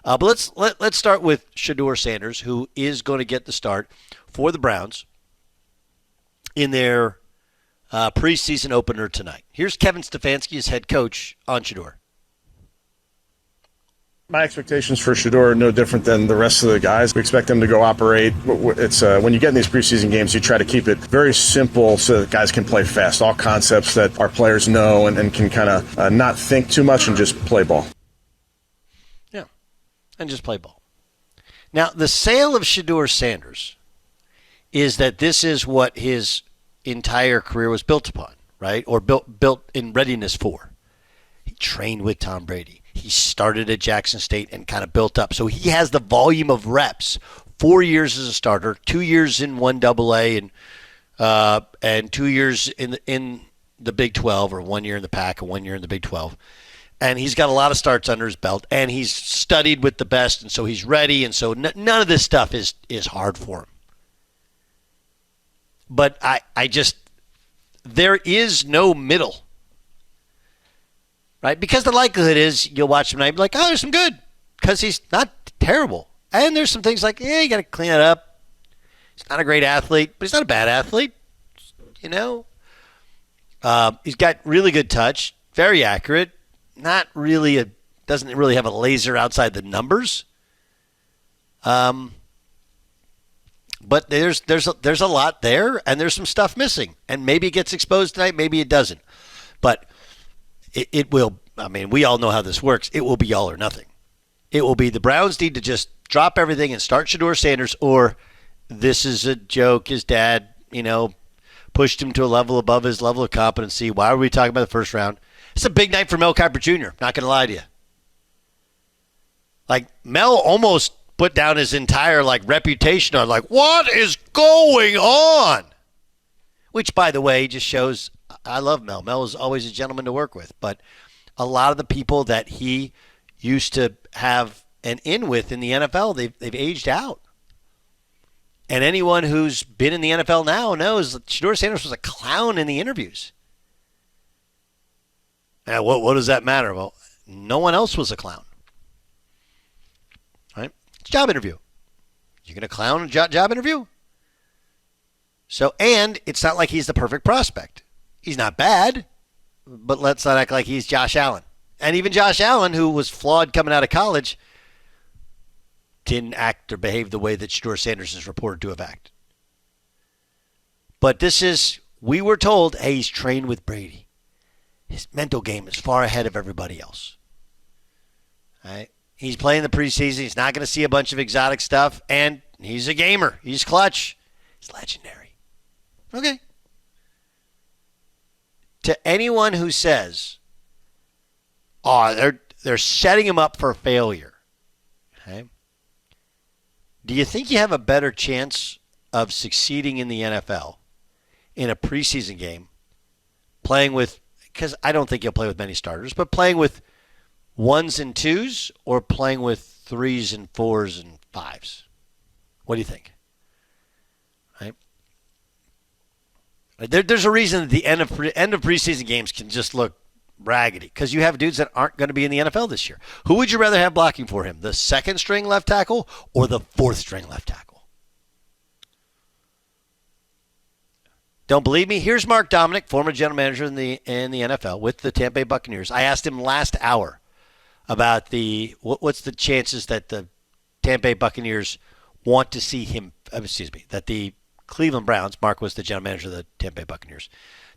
But let's start with Shedeur Sanders, who is going to get the start for the Browns in their preseason opener tonight. Here's Kevin Stefanski as head coach on Shedeur. My expectations for Shedeur are no different than the rest of the guys. We expect them to go operate. It's when you get in these preseason games, you try to keep it very simple so that guys can play fast. All concepts that our players know and can kind of not think too much and just play ball. Yeah, and just play ball. Now, the sale of Shedeur Sanders is that this is what his entire career was built upon, right? Or built in readiness for. He trained with Tom Brady. He started at Jackson State and kind of built up. So he has the volume of reps. 4 years as a starter, 2 years in 1AA, and 2 years in the Big 12, or 1 year in the Pac and 1 year in the Big 12. And he's got a lot of starts under his belt, and he's studied with the best, and so he's ready, and so none of this stuff is hard for him. But I just, there is no middle. Right? Because the likelihood is you'll watch him and be like, oh, there's some good. Because he's not terrible. And there's some things like, yeah, you got to clean it up. He's not a great athlete, but he's not a bad athlete. You know? He's got really good touch, very accurate. Not really doesn't really have a laser outside the numbers. But there's a lot there, and there's some stuff missing. And maybe it gets exposed tonight, maybe it doesn't. But it will, I mean, we all know how this works. It will be all or nothing. It will be the Browns need to just drop everything and start Shedeur Sanders, or this is a joke. His dad, pushed him to a level above his level of competency. Why are we talking about the first round? It's a big night for Mel Kiper Jr., not going to lie to you. Like, Mel almost put down his entire, reputation on, what is going on? Which, by the way, just shows I love Mel. Mel is always a gentleman to work with. But a lot of the people that he used to have an in with in the NFL, they've aged out. And anyone who's been in the NFL now knows that Shedeur Sanders was a clown in the interviews. Now, what does that matter? Well, no one else was a clown. Right? It's a job interview. You're going to clown a job interview? So, and it's not like he's the perfect prospect. He's not bad, but let's not act like he's Josh Allen. And even Josh Allen, who was flawed coming out of college, didn't act or behave the way that Shedeur Sanders is reported to have acted. But we were told, hey, he's trained with Brady. His mental game is far ahead of everybody else. All right? He's playing the preseason. He's not going to see a bunch of exotic stuff, and he's a gamer. He's clutch. He's legendary. Okay. To anyone who says, they're setting him up for failure, okay? Do you think you have a better chance of succeeding in the NFL in a preseason game playing with, because I don't think you'll play with many starters, but playing with 1s and 2s or playing with 3s and 4s and 5s? What do you think? Right? There's a reason that the end of preseason games can just look raggedy, because you have dudes that aren't going to be in the NFL this year. Who would you rather have blocking for him, the second string left tackle or the fourth string left tackle? Don't believe me? Here's Mark Dominic, former general manager in the NFL with the Tampa Bay Buccaneers. I asked him last hour about what's the chances that the Tampa Bay Buccaneers want to see him, that the Cleveland Browns, Mark was the general manager of the Tampa Bay Buccaneers,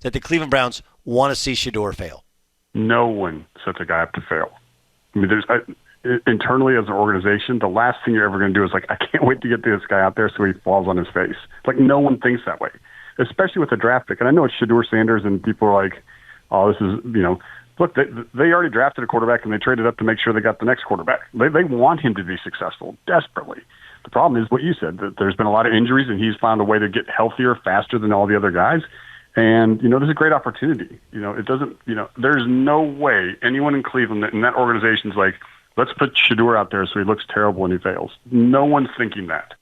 that the Cleveland Browns want to see Shedeur fail. No one sets a guy up to fail. I mean, internally as an organization, the last thing you're ever going to do is I can't wait to get this guy out there so he falls on his face. No one thinks that way, especially with a draft pick. And I know it's Shedeur Sanders, and people are like, oh, this is, look, they already drafted a quarterback and they traded up to make sure they got the next quarterback. They want him to be successful desperately. The problem is what you said, that there's been a lot of injuries, and he's found a way to get healthier faster than all the other guys. And, there's a great opportunity. It doesn't, there's no way anyone in Cleveland in that organization's like, let's put Shedeur out there so he looks terrible when he fails. No one's thinking that.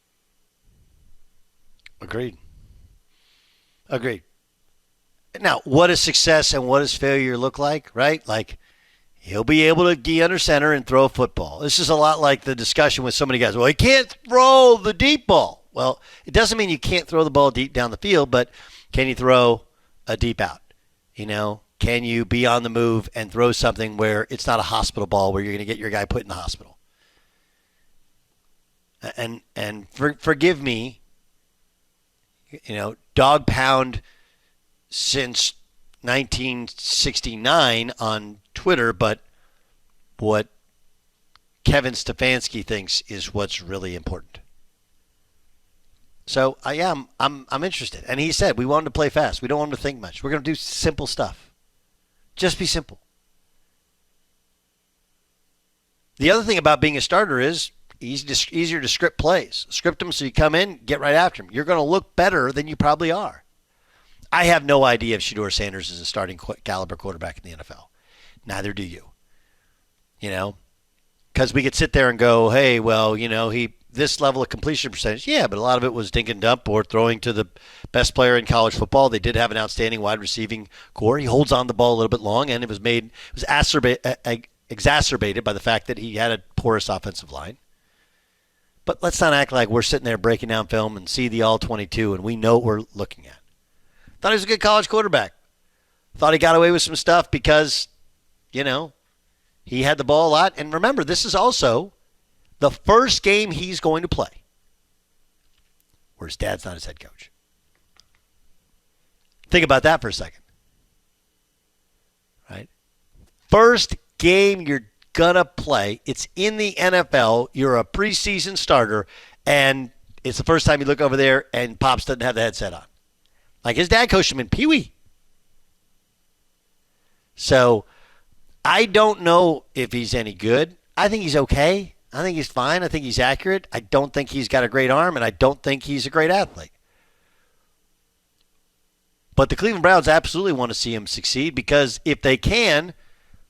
Agreed. Now, what does success and what does failure look like, right? He'll be able to be under center and throw a football. This is a lot like the discussion with so many guys. Well, he can't throw the deep ball. Well, it doesn't mean you can't throw the ball deep down the field, but can you throw a deep out? Can you be on the move and throw something where it's not a hospital ball where you're going to get your guy put in the hospital? And forgive me, dog pound since 1969 on Twitter, but what Kevin Stefanski thinks is what's really important. So I'm interested. And he said we want him to play fast. We don't want him to think much. We're going to do simple stuff. Just be simple. The other thing about being a starter is easier to script plays. Script them so you come in, get right after them. You're going to look better than you probably are. I have no idea if Shedeur Sanders is a starting caliber quarterback in the NFL. Neither do you. Because we could sit there and go, hey, well, this level of completion percentage, yeah, but a lot of it was dink and dump or throwing to the best player in college football. They did have an outstanding wide receiving core. He holds on the ball a little bit long, and it was exacerbated by the fact that he had a porous offensive line. But let's not act like we're sitting there breaking down film and see the all-22 and we know what we're looking at. Thought he was a good college quarterback. Thought he got away with some stuff because, he had the ball a lot. And remember, this is also the first game he's going to play where his dad's not his head coach. Think about that for a second. Right? First game you're going to play. It's in the NFL. You're a preseason starter, and it's the first time you look over there and Pops doesn't have the headset on. Like his dad coached him in Pee Wee. So I don't know if he's any good. I think he's okay. I think he's fine. I think he's accurate. I don't think he's got a great arm, and I don't think he's a great athlete. But the Cleveland Browns absolutely want to see him succeed because if they can,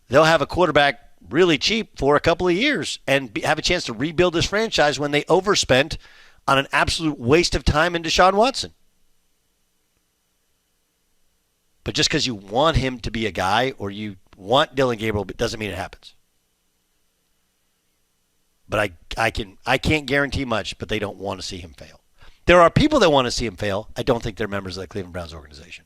they'll have a quarterback really cheap for a couple of years and have a chance to rebuild this franchise when they overspent on an absolute waste of time in Deshaun Watson. But just because you want him to be a guy or you want Dillon Gabriel doesn't mean it happens. But I can't guarantee much, but they don't want to see him fail. There are people that want to see him fail. I don't think they're members of the Cleveland Browns organization.